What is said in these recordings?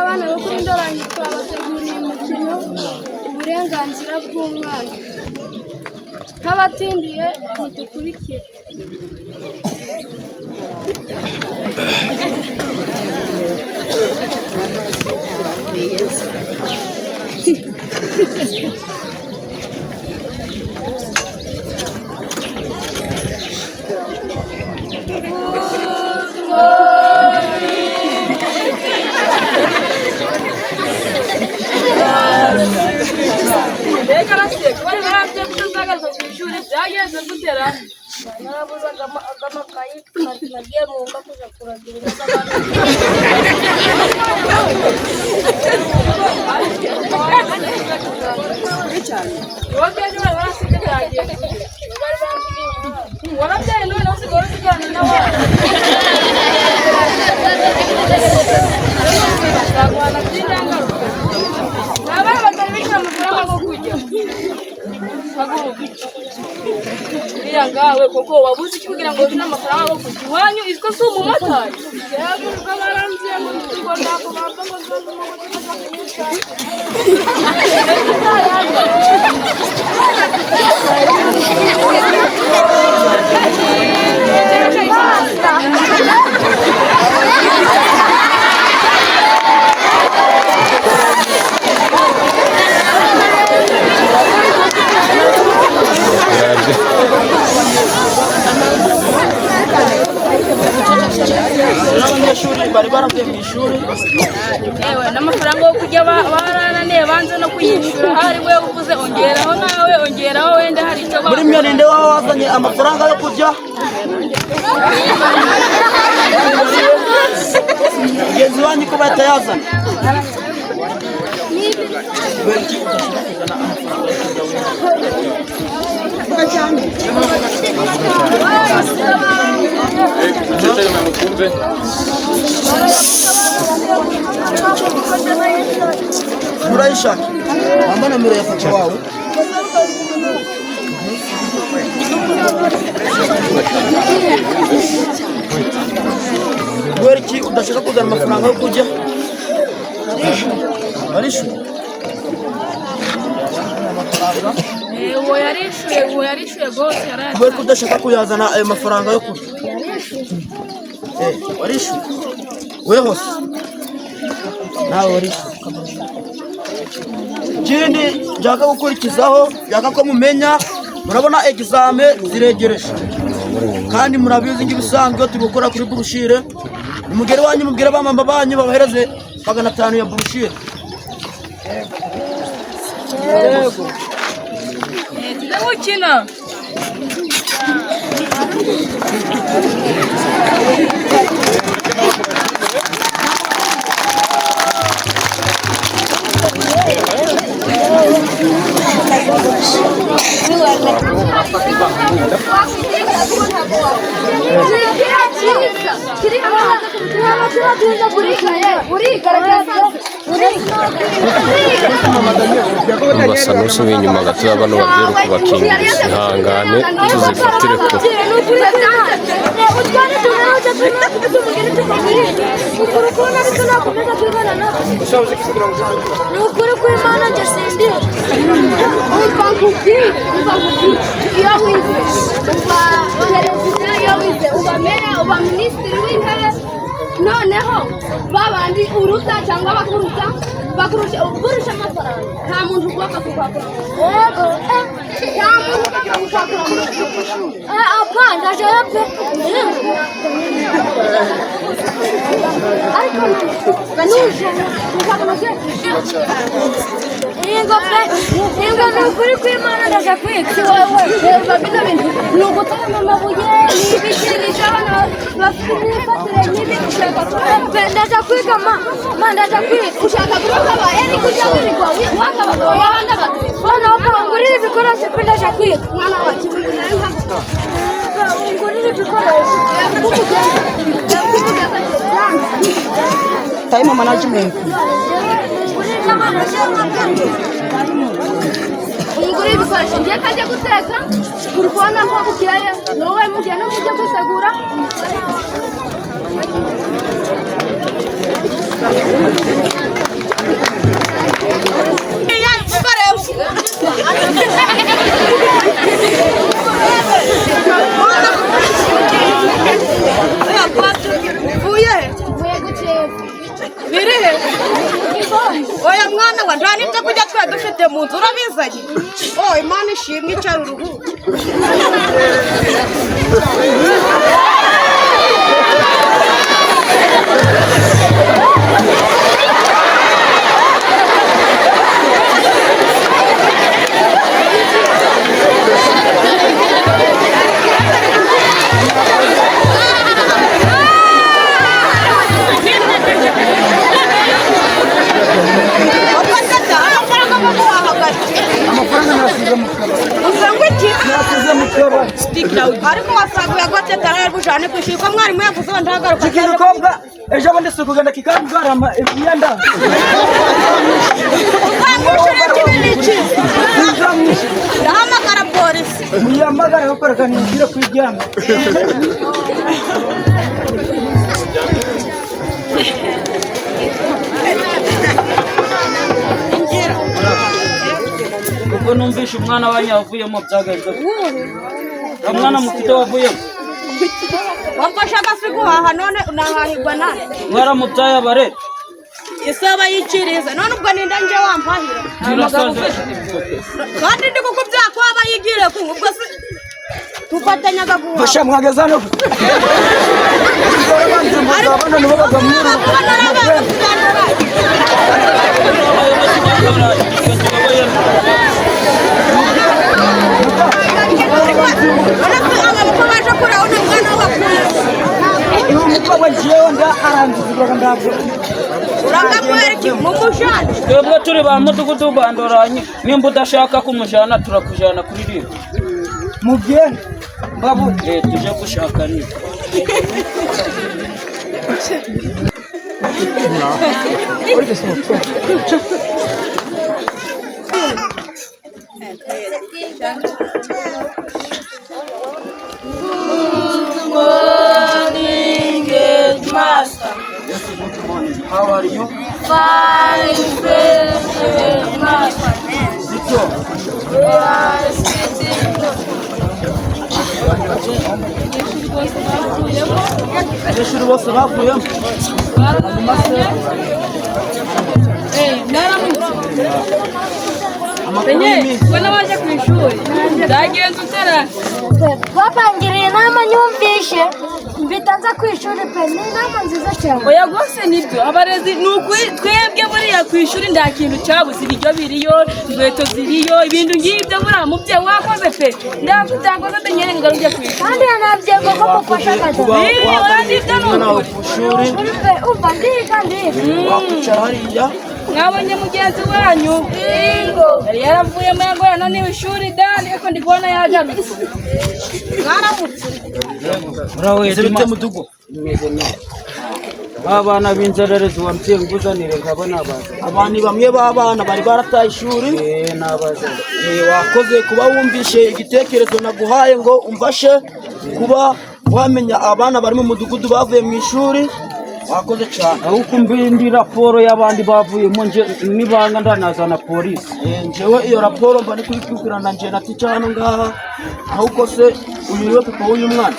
abana bo kuri Ndoranye twabateguriye umukino uburenganzira bw'umwana nk'abatindiye mudukurikire. Ngawe koko wabuze kugira ngo uzine amafaranga yo kujya iwanyu iziko si umumotari abanyeshuri bari baravuye mu ishuri n'amafaranga yo kujya barananiye banze no kuyishyura hari we uvuze ongeraho nawe ongeraho wenda hari icyo muri mwe ninde waba wazanye amafaranga yo kurya mugenzi wanyu ko batayazana Murayishaka amba nomero ya papa wawe Weriki udashaka kuzana amafaranga yo kurya Arishu uwo yarishuye gose yarayazanye Weriki udashaka kuyazana ayo mafaranga yo kurya Arishu weho nawe Arishu Kindi jaka gukurikizaho jaka ko mumenya murabona exame ziregereje kandi murabizi ngibisanzwe turi gukora kuri burushire nimugere wanyu mubwire bamamba banyu babahereze 500 ya burushire yego ndamukina basa n'usubiye inyuma gato bano bagiye kubakingira ihangane tuzifatire ko noneho babandi uruta cyangwa bakurusha uburusha amafaranga nta muntu ugomba kugakora yego nta muntu ugomba gukakura apana jape ariko banuje kugakora ingo nukuri kw'Imana ndaje kwiki wewe babino bintu nugutama amabuye n'ibikiri abana bafite nifatire n'ibishaka ndaje kwiga ndaje kwiga ushaka kuroka bayani kujya wirirwa wakabagabo yabanda gato bana bakangurira ibikoresho ndaje kwiga mwana wacu ngurira ibikoresho time management umugore ibikoresho ngiye kajya guteka uri kubona ko bukeye wowe mugiye no kujya gutegura birihe oya mwana wa nta n'ibyo kujya twe dufite mu nzu urabizanye Imana ishimwe icara uruhu ariko wasaguye agote tarari bujane kwishika mwarimu yavuze ndagaruka kikobwa ejo bundi sukugenda kikambwara imyenda ndahamagara polisi muyamagara bakoreka nigire kwijyama kuko numvishe umwana wanyavuyemo byagaze umwana mufite wavuyemo wamfasha agasi guhaha none unahahirwa nane mwaramutaye abare isaba yiciriza none ubwo ninda nje wampahira kandi ndi kukubwira ko aba yigire ku ubwo tufatanyaga guhaha basha mwagazano abana nibo bagamura twebwe turi ba mudugudu bandoranye nimba udashaka kumujana turakujana kuri rimwe mugende babu tuje gushaka ni Master. Yes, good morning. How are you? Fine, master. Zito. Yes, abanyeshuri bose bavuyemo Mbona waje ku ishuri ndagenze utera bapangiriye inama nyumvishe mbitanza ku ishuri pe ni inama nziza cyane oya rwose nibyo abarezi ni twebwe buriya ku ishuri nta kintu cyabuze ibiryo biriyo inkweto ziriyo ibintu ngibyo buriya mubyeyi wakoze pe ndakoze tenyere ngo ujye ku ishuri kandi yanabyego ko mufasha akazi oya nibyo ni ukuri pe umva ndiga wakwicara hariya mwabonye mugenzi wanyu yari yaravuyemo yagorana n'ishuri dani ariko ndi kubona yajamitse mwaramutse muraweze bite mudugo abana b'inzererezi wamtiye nguzanire nkabona abantu bamwe b'abana bari barataye ishuri n'abazana wakoze kuba wumvishe igitekerezo naguhaye ngo umfashe kuba wamenya abana bari mu mudugudu bavuye mu ishuri wakoze cyane ahubwo mbindi raporo y'abandi bavuyemo nje nibanga ndanazana polisi njewe iyo raporo mba ndikurikirana nje na tica hano ngaha ahubwo se uyu niwe papa w'uyu mwana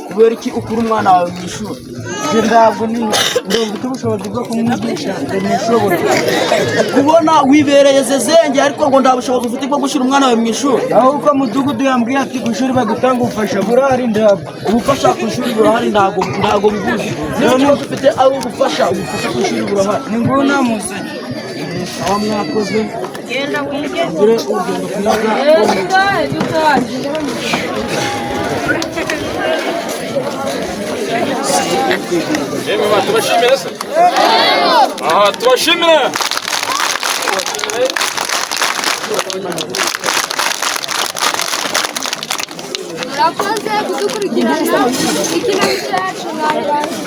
kubera iki ukura umwana wawe mu ishuri nje ntabwo ndumva ubushobozi bwo kumwigisha ndabishobora kubona wibereye zezenge ariko ngo nta bushobozi ufite bwo gushyira umwana wawe mu ishuri ahubwo mudugudu yambwiye ati ku ishuri bagutanga ubufasha burahari ntabwo ubufasha ku ishuri burahari ntabwo bibuze rero niba ufite abo ubufasha ku ishuri burahari ni nguna muze aho mwakoze genda wige ugire urugendo kwiga tubashimire se aha tubashimire murakoze kudukurikirana ikinamico yacu mwari bazi